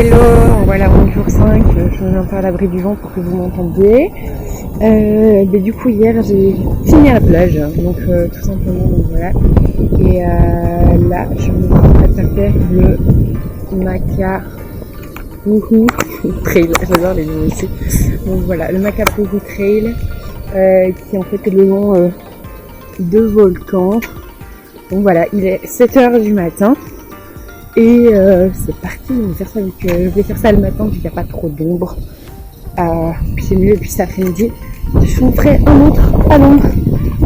Hello, voilà, on est jour 5, je me mets un peu à l'abri du vent pour que vous m'entendiez. Mais du coup, hier, j'ai fini à la plage, donc tout simplement, donc voilà. Et là, je me prépare à faire le Makapuhu Trail, j'adore les noms ici. Donc voilà, le Makapuhu Trail, qui en fait est le long de volcans. Donc voilà, il est 7h du matin. Et c'est parti, je vais faire ça le matin vu qu'il n'y a pas trop d'ombre. Puis c'est mieux, et puis cet après-midi, je vous ferai un autre à l'ombre.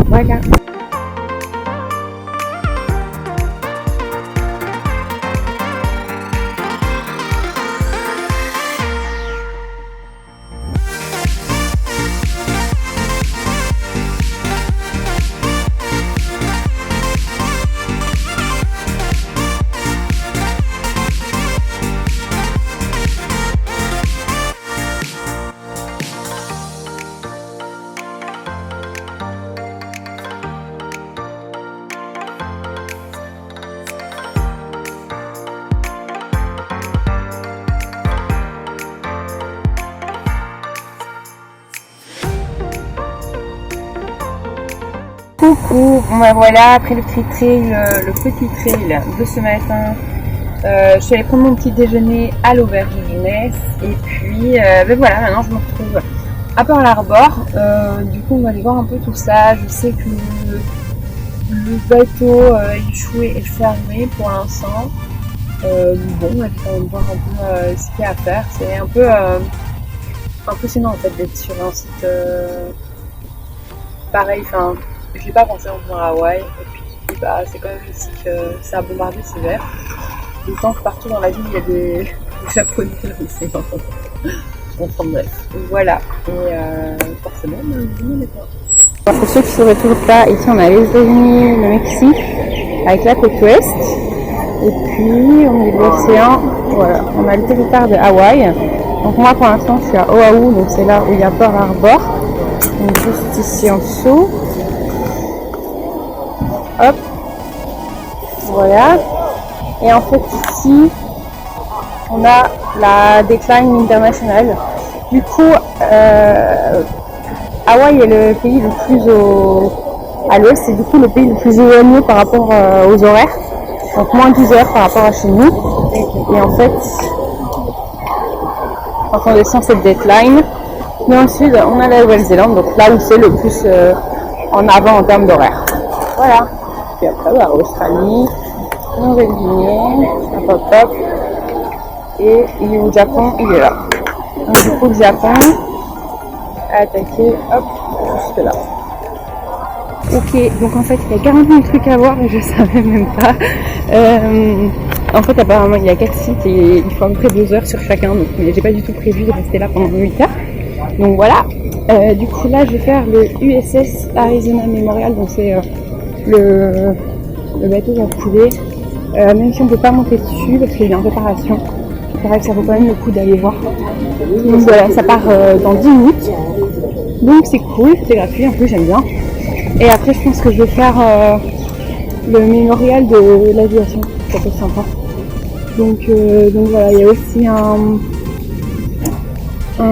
Voilà. Coucou, bon ben voilà, après le petit trail de ce matin, je suis allée prendre mon petit déjeuner à l'auberge de jeunesse et puis ben voilà, maintenant je me retrouve à Pearl Harbor. Du coup on va aller voir un peu tout ça. Je sais que le bateau échoué est fermé pour l'instant. Bon, on va quand même voir un peu ce qu'il y a à faire. C'est un peu impressionnant en fait d'être sur un site pareil, enfin je n'ai pas pensé en venir à Hawaï, et puis bah, c'est quand même ici que ça a bombardé sévère. D'autant que partout dans la ville il y a des Japonais ici. Enfin bref, voilà. Et forcément, on est pas. Pour ceux qui ne sauraient toujours pas, ici on a les États-Unis, le Mexique, avec la côte ouest. Et puis au milieu de l'océan, voilà, on a le territoire de Hawaï. Donc moi pour l'instant je suis à Oahu, donc c'est là où il y a Pearl Harbor. Donc juste ici en dessous. Hop, voilà. Et en fait ici, on a la Decline International. Du coup, Hawaï est le pays le plus à l'ouest, c'est du coup le pays le plus éloigné par rapport aux horaires. Donc moins 12 heures par rapport à chez nous. Et en fait, quand on descend cette Decline, mais au sud, on a la Nouvelle-Zélande, donc là où c'est le plus en avant en termes d'horaire. Voilà. Puis après, bah, Australie, Nouvelle-Guinée, hop hop. Et il est au Japon, il est là. Donc du coup, le Japon a attaqué, hop, jusque là. Ok, donc en fait, il y a 40 000 trucs à voir et je savais même pas. En fait, apparemment, il y a 4 sites et il faut à peu près 2 heures sur chacun. Donc, mais j'ai pas du tout prévu de rester là pendant 8 heures. Donc voilà. Du coup, là, je vais faire le USS Arizona Memorial. Donc c'est le bateau va couler, même si on ne peut pas monter dessus parce qu'il est en réparation. C'est vrai que ça vaut quand même le coup d'aller voir. Donc voilà, ça part dans 10 minutes. Donc c'est cool, c'est gratuit, en plus j'aime bien. Et après je pense que je vais faire le mémorial de l'aviation, ça peut être sympa. Donc voilà, il y a aussi un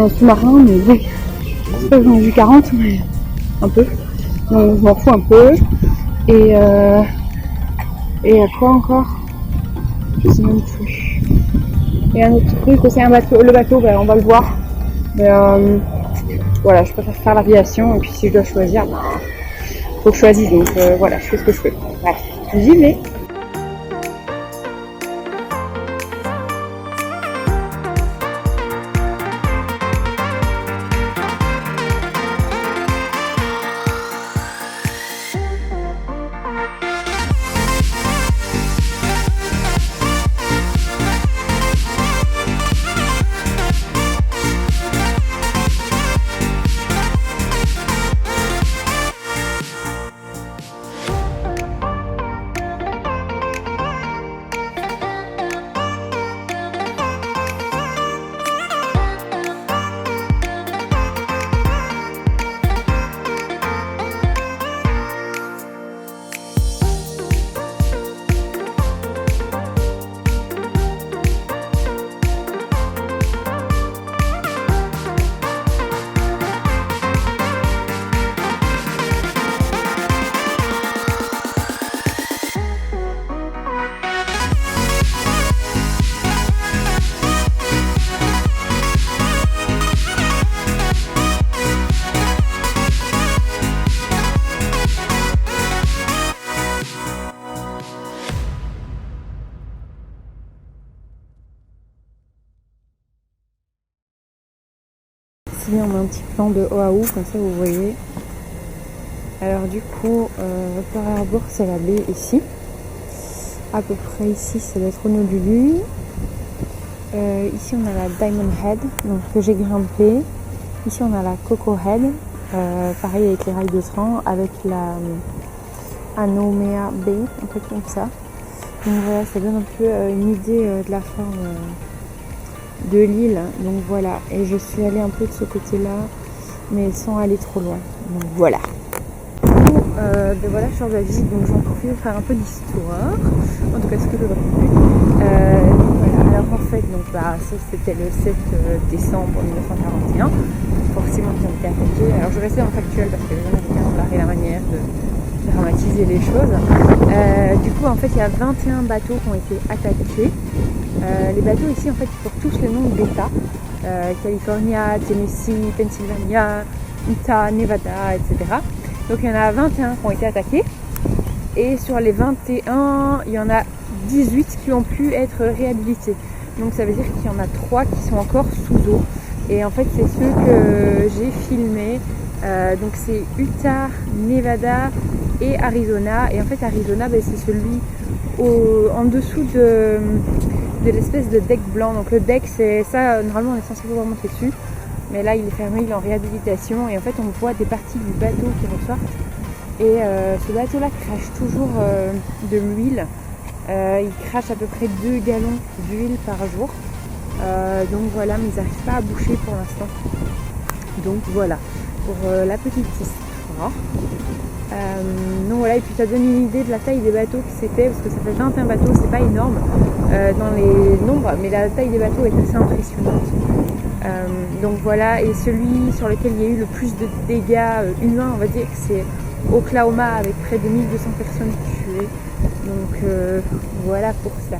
sous-marin, mais oui, c'est pas que j'en ai vu 40, mais un peu. Donc je m'en fous un peu. Et à quoi encore? Je sais même plus. Et un autre truc aussi, le bateau, ben, on va le voir. Mais voilà, je préfère faire l'aviation et puis si je dois choisir, ben, faut que je choisisse. Donc voilà, je fais ce que je fais. Bref, j'y vais. Ici on a un petit plan de Oahu, comme ça vous voyez. Alors du coup, Pearl Harbor c'est la baie ici. À peu près ici ça doit être Honolulu. Ici on a la Diamond Head, donc que j'ai grimpé. Ici on a la Coco Head, pareil avec les rails de train, avec la Anomea Bay, un truc comme ça. Donc voilà, ça donne un peu une idée de la forme de l'île. Donc voilà, et je suis allée un peu de ce côté-là, mais sans aller trop loin. Donc voilà. Ben voilà, je sors de la visite, donc j'en profite de faire un peu d'histoire. En tout cas, ce que je retenu. Voilà. Alors en fait, donc ça c'était le 7 décembre 1941. Forcément, ils ont été attaqués. Alors je vais rester en factuel parce que les Américains ont barré la manière de dramatiser les choses. Du coup, en fait, il y a 21 bateaux qui ont été attaqués. Les bateaux ici, en fait, ils portent tous le nom d'État. California, Tennessee, Pennsylvania, Utah, Nevada, etc. Donc il y en a 21 qui ont été attaqués. Et sur les 21, il y en a 18 qui ont pu être réhabilités. Donc ça veut dire qu'il y en a 3 qui sont encore sous eau. Et en fait, c'est ceux que j'ai filmés. Donc c'est Utah, Nevada et Arizona. Et en fait, Arizona, c'est celui en dessous de l'espèce de deck blanc. Donc le deck, c'est ça, normalement on est censé pouvoir monter dessus. Mais là, il est fermé, il est en réhabilitation. Et en fait, on voit des parties du bateau qui ressortent. Et ce bateau-là crache toujours de l'huile. Il crache à peu près 2 gallons d'huile par jour. Donc voilà, mais ils n'arrivent pas à boucher pour l'instant. Donc voilà, pour la petite histoire. Donc voilà, et puis ça donne une idée de la taille des bateaux que c'était, parce que ça fait 21 bateaux, c'est pas énorme dans les nombres, mais la taille des bateaux est assez impressionnante. Donc voilà, et celui sur lequel il y a eu le plus de dégâts humains, on va dire que c'est Oklahoma, avec près de 1200 personnes tuées. Donc voilà pour ça.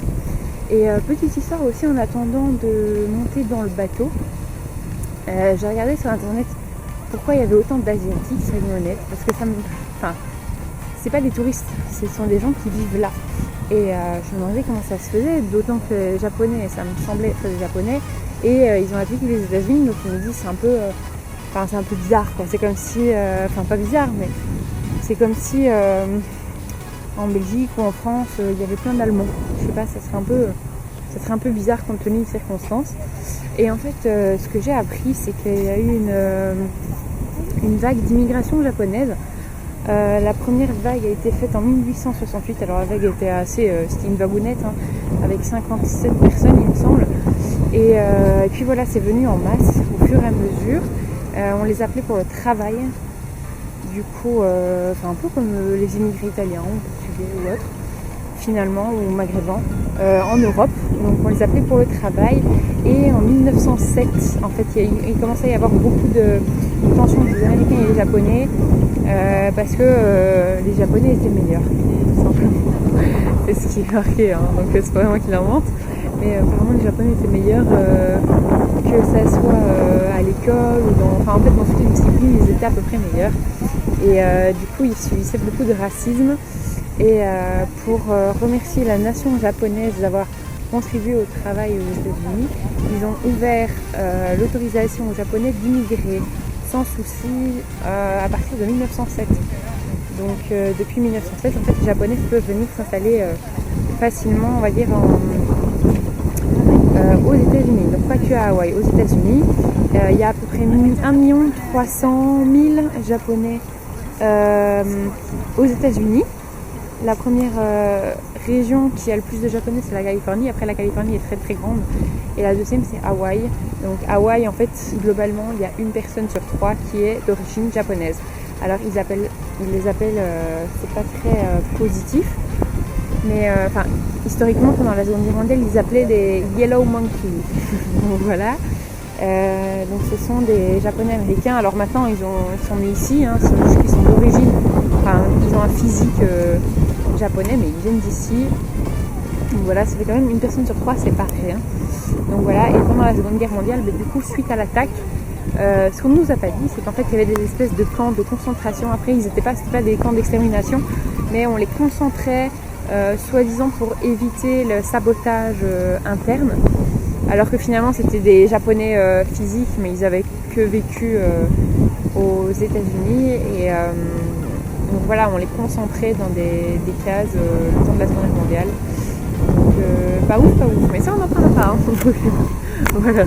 Et petite histoire aussi, en attendant de monter dans le bateau, j'ai regardé sur internet pourquoi il y avait autant d'Asiatiques, soyons honnêtes, parce que c'est pas des touristes, ce sont des gens qui vivent là. Et je me demandais comment ça se faisait, d'autant que les Japonais, ça me semblait être des Japonais, et ils ont appliqué les États-Unis, donc je me dis c'est un peu bizarre, quoi. C'est comme si, pas bizarre, mais c'est comme si en Belgique ou en France, il y avait plein d'Allemands. Je sais pas, ça serait un peu bizarre compte tenu des circonstances. Et en fait, ce que j'ai appris, c'est qu'il y a eu une vague d'immigration japonaise. La première vague a été faite en 1868. Alors la vague était c'était une vagounette, avec 57 personnes, il me semble. Et puis voilà, c'est venu en masse au fur et à mesure. On les appelait pour le travail. Du coup, un peu comme les immigrés italiens, ou portugais ou autres, finalement, ou maghrébins, en Europe. Donc on les appelait pour le travail. Et en 1907, en fait, il commençait à y avoir beaucoup de tensions entre les Américains et les Japonais, parce que les Japonais étaient meilleurs, tout simplement. C'est ce qui est marqué, donc c'est pas moi qui l'invente. Mais apparemment les Japonais étaient meilleurs, que ça soit à l'école ou en fait dans toutes les disciplines, ils étaient à peu près meilleurs. Et du coup, ils subissaient beaucoup de racisme. Et pour remercier la nation japonaise d'avoir contribué au travail aux États-Unis, ils ont ouvert l'autorisation aux Japonais d'immigrer sans souci à partir de 1907. Donc depuis 1907, en fait, les Japonais peuvent venir s'installer facilement, on va dire, aux États-Unis. Donc pas que à Hawaï, aux États-Unis. Il y a à peu près 1 300 000 Japonais aux États-Unis. La première région qui a le plus de Japonais, c'est la Californie. Après, la Californie est très très grande. Et la deuxième, c'est Hawaï. Donc Hawaï, en fait, globalement, il y a une personne sur 3 qui est d'origine japonaise. Alors ils les appellent, c'est pas très positif, mais historiquement, pendant la Seconde Guerre mondiale, ils appelaient des Yellow Monkeys. Donc voilà. Donc ce sont des Japonais américains. Alors maintenant ils sont nés ici, c'est juste qu'ils sont d'origine, ils ont un physique japonais, mais ils viennent d'ici. Donc voilà, ça fait quand même une personne sur 3, c'est pas rien. Donc voilà, et pendant la Seconde Guerre mondiale, du coup, suite à l'attaque, ce qu'on nous a pas dit, c'est qu'en fait il y avait des espèces de camps de concentration. Après, c'était pas des camps d'extermination, mais on les concentrait soi-disant pour éviter le sabotage interne. alors que finalement c'était des Japonais physiques, mais ils avaient que vécu aux États-Unis et donc voilà, on les concentrait dans des cases le temps de la Seconde Guerre mondiale. Donc pas ouf, mais ça on n'en parlera pas. Hein. Voilà.